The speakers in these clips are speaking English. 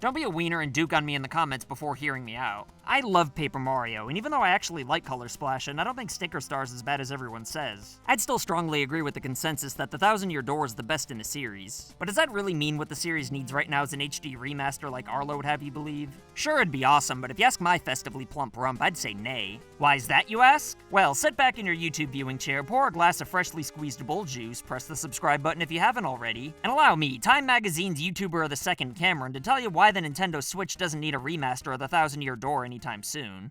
Don't be a wiener and duke on me in the comments before hearing me out. I love Paper Mario, and even though I actually like Color Splash, and I don't think Sticker Star is as bad as everyone says, I'd still strongly agree with the consensus that the 1000-Year Door is the best in the series. But does that really mean what the series needs right now is an HD remaster like Arlo would have you believe? Sure, it'd be awesome, but if you ask my festively plump rump, I'd say nay. Why is that, you ask? Well, sit back in your YouTube viewing chair, pour a glass of freshly squeezed bull juice, press the subscribe button if you haven't already, and allow me, Time Magazine's YouTuber of the second Cameron, to tell you why the Nintendo Switch doesn't need a remaster of the 1000-Year Door anytime soon.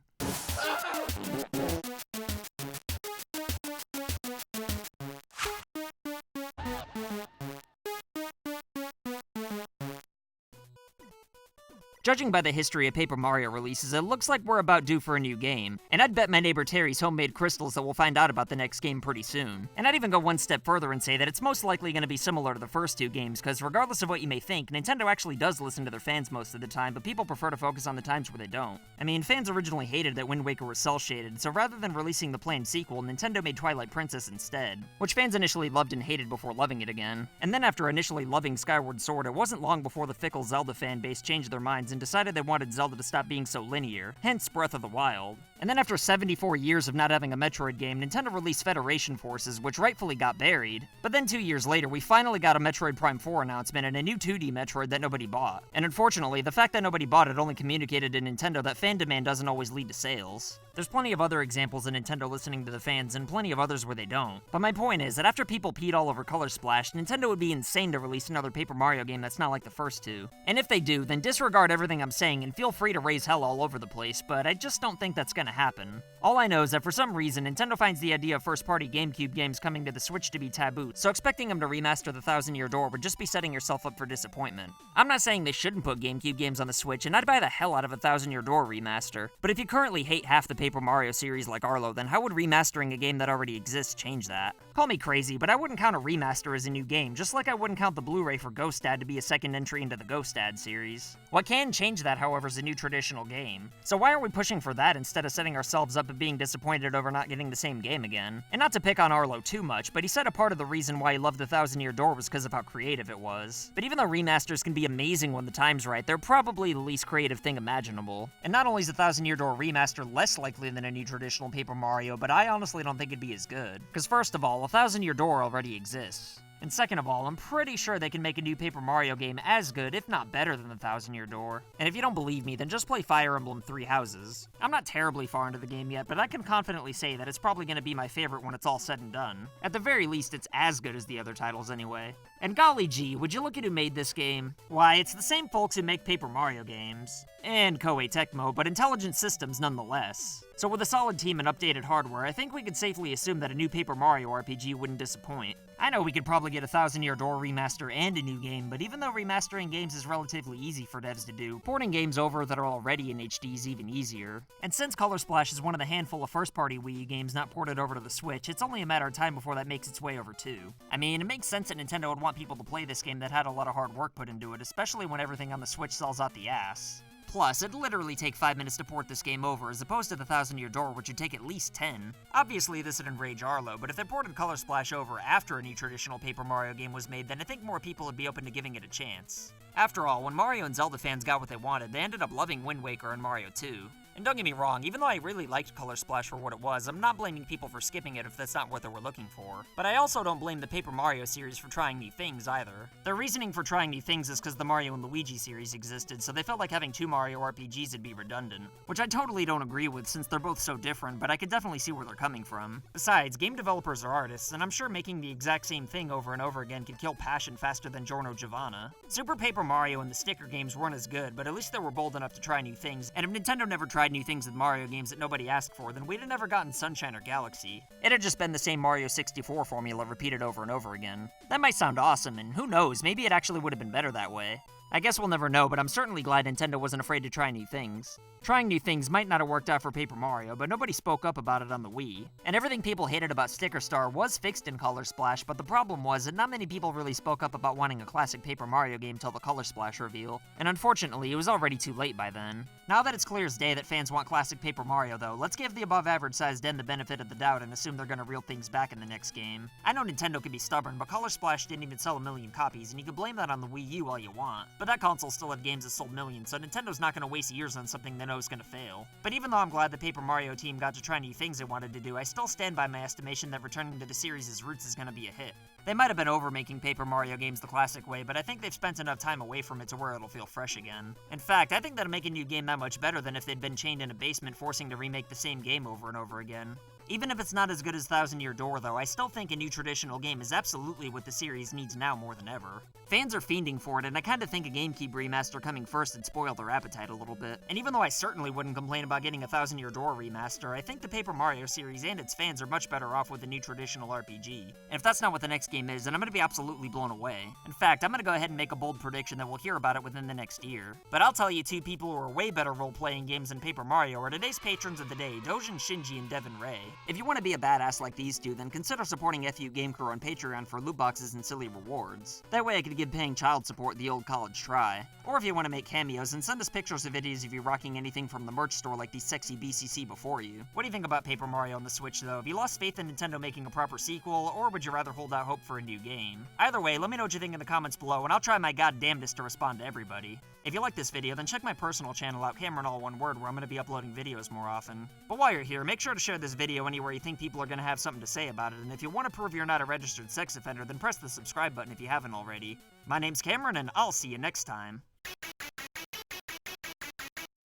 Judging by the history of Paper Mario releases, it looks like we're about due for a new game, and I'd bet my neighbor Terry's homemade crystals that we'll find out about the next game pretty soon. And I'd even go one step further and say that it's most likely going to be similar to the first two games, because regardless of what you may think, Nintendo actually does listen to their fans most of the time, but people prefer to focus on the times where they don't. I mean, fans originally hated that Wind Waker was cel-shaded, so rather than releasing the planned sequel, Nintendo made Twilight Princess instead, which fans initially loved and hated before loving it again. And then after initially loving Skyward Sword, it wasn't long before the fickle Zelda fan base changed their minds and decided they wanted Zelda to stop being so linear, hence Breath of the Wild. And then after 74 years of not having a Metroid game, Nintendo released Federation Forces, which rightfully got buried. But then 2 years later, we finally got a Metroid Prime 4 announcement and a new 2D Metroid that nobody bought. And unfortunately, the fact that nobody bought it only communicated to Nintendo that fan demand doesn't always lead to sales. There's plenty of other examples of Nintendo listening to the fans, and plenty of others where they don't. But my point is that after people peed all over Color Splash, Nintendo would be insane to release another Paper Mario game that's not like the first two. And if they do, then disregard everything I'm saying and feel free to raise hell all over the place, but I just don't think that's gonna happen. All I know is that for some reason, Nintendo finds the idea of first-party GameCube games coming to the Switch to be taboo, so expecting them to remaster the 1000-Year Door would just be setting yourself up for disappointment. I'm not saying they shouldn't put GameCube games on the Switch, and I'd buy the hell out of a 1000-Year Door remaster, but if you currently hate half the Paper Mario series like Arlo, then how would remastering a game that already exists change that? Call me crazy, but I wouldn't count a remaster as a new game, just like I wouldn't count the Blu-ray for Ghost Dad to be a second entry into the Ghost Dad series. What can change that, however, is a new traditional game. So why aren't we pushing for that instead of setting ourselves up and being disappointed over not getting the same game again? And not to pick on Arlo too much, but he said a part of the reason why he loved the 1000-Year Door was because of how creative it was. But even though remasters can be amazing when the time's right, they're probably the least creative thing imaginable. And not only is the 1000-Year Door remaster less likely than a new traditional Paper Mario, but I honestly don't think it'd be as good. Because first of all, a 1000-Year Door already exists. And second of all, I'm pretty sure they can make a new Paper Mario game as good, if not better than the 1000-Year Door. And if you don't believe me, then just play Fire Emblem Three Houses. I'm not terribly far into the game yet, but I can confidently say that it's probably going to be my favorite when it's all said and done. At the very least, it's as good as the other titles anyway. And golly gee, would you look at who made this game? Why, it's the same folks who make Paper Mario games. And Koei Tecmo, but intelligent systems nonetheless. So with a solid team and updated hardware, I think we could safely assume that a new Paper Mario RPG wouldn't disappoint. I know we could probably get a 1000-Year Door remaster and a new game, but even though remastering games is relatively easy for devs to do, porting games over that are already in HD is even easier. And since Color Splash is one of the handful of first-party Wii U games not ported over to the Switch, it's only a matter of time before that makes its way over too. I mean, it makes sense that Nintendo would want people to play this game that had a lot of hard work put into it, especially when everything on the Switch sells out the ass. Plus, it'd literally take 5 minutes to port this game over, as opposed to the 1000-Year Door, which would take at least 10. Obviously, this would enrage Arlo, but if they ported Color Splash over after a new traditional Paper Mario game was made, then I think more people would be open to giving it a chance. After all, when Mario and Zelda fans got what they wanted, they ended up loving Wind Waker and Mario 2. And don't get me wrong, even though I really liked Color Splash for what it was, I'm not blaming people for skipping it if that's not what they were looking for. But I also don't blame the Paper Mario series for trying new things either. Their reasoning for trying new things is because the Mario and Luigi series existed, so they felt like having two Mario RPGs would be redundant. Which I totally don't agree with since they're both so different, but I could definitely see where they're coming from. Besides, game developers are artists, and I'm sure making the exact same thing over and over again can kill passion faster than Giorno Giovanna. Super Paper Mario and the sticker games weren't as good, but at least they were bold enough to try new things, and if Nintendo never tried new things with Mario games that nobody asked for, then we'd have never gotten Sunshine or Galaxy. It'd have just been the same Mario 64 formula repeated over and over again. That might sound awesome, and who knows, maybe it actually would have been better that way. I guess we'll never know, but I'm certainly glad Nintendo wasn't afraid to try new things. Trying new things might not have worked out for Paper Mario, but nobody spoke up about it on the Wii. And everything people hated about Sticker Star was fixed in Color Splash, but the problem was that not many people really spoke up about wanting a classic Paper Mario game till the Color Splash reveal. And unfortunately, it was already too late by then. Now that it's clear as day that fans want classic Paper Mario though, let's give the above average sized den the benefit of the doubt and assume they're gonna reel things back in the next game. I know Nintendo can be stubborn, but Color Splash didn't even sell 1 million copies, and you can blame that on the Wii U all you want. But that console still had games that sold millions, so Nintendo's not going to waste years on something they know is going to fail. But even though I'm glad the Paper Mario team got to try new things they wanted to do, I still stand by my estimation that returning to the series' roots is going to be a hit. They might have been over making Paper Mario games the classic way, but I think they've spent enough time away from it to where it'll feel fresh again. In fact, I think that'll make a new game that much better than if they'd been chained in a basement forcing to remake the same game over and over again. Even if it's not as good as Thousand Year Door, though, I still think a new traditional game is absolutely what the series needs now more than ever. Fans are fiending for it, and I kinda think a GameCube remaster coming first would spoil their appetite a little bit. And even though I certainly wouldn't complain about getting a Thousand Year Door remaster, I think the Paper Mario series and its fans are much better off with a new traditional RPG. And if that's not what the next game is, then I'm gonna be absolutely blown away. In fact, I'm gonna go ahead and make a bold prediction that we'll hear about it within the next year. But I'll tell you two people who are way better role-playing games than Paper Mario are today's patrons of the day, Dojin Shinji and Devin Ray. If you want to be a badass like these two, then consider supporting FU Game Crew on Patreon for loot boxes and silly rewards. That way I could give paying child support the old college try. Or if you want to make cameos, then send us pictures of videos of you rocking anything from the merch store like these sexy BCC before you. What do you think about Paper Mario on the Switch though? Have you lost faith in Nintendo making a proper sequel, or would you rather hold out hope for a new game? Either way, let me know what you think in the comments below, and I'll try my goddamnedest to respond to everybody. If you like this video, then check my personal channel out, Cameron all one word, where I'm going to be uploading videos more often. But while you're here, make sure to share this video anywhere you think people are going to have something to say about it, and if you want to prove you're not a registered sex offender, then press the subscribe button if you haven't already. My name's Cameron, and I'll see you next time.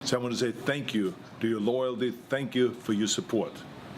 So I want to say thank you to your loyalty, thank you for your support.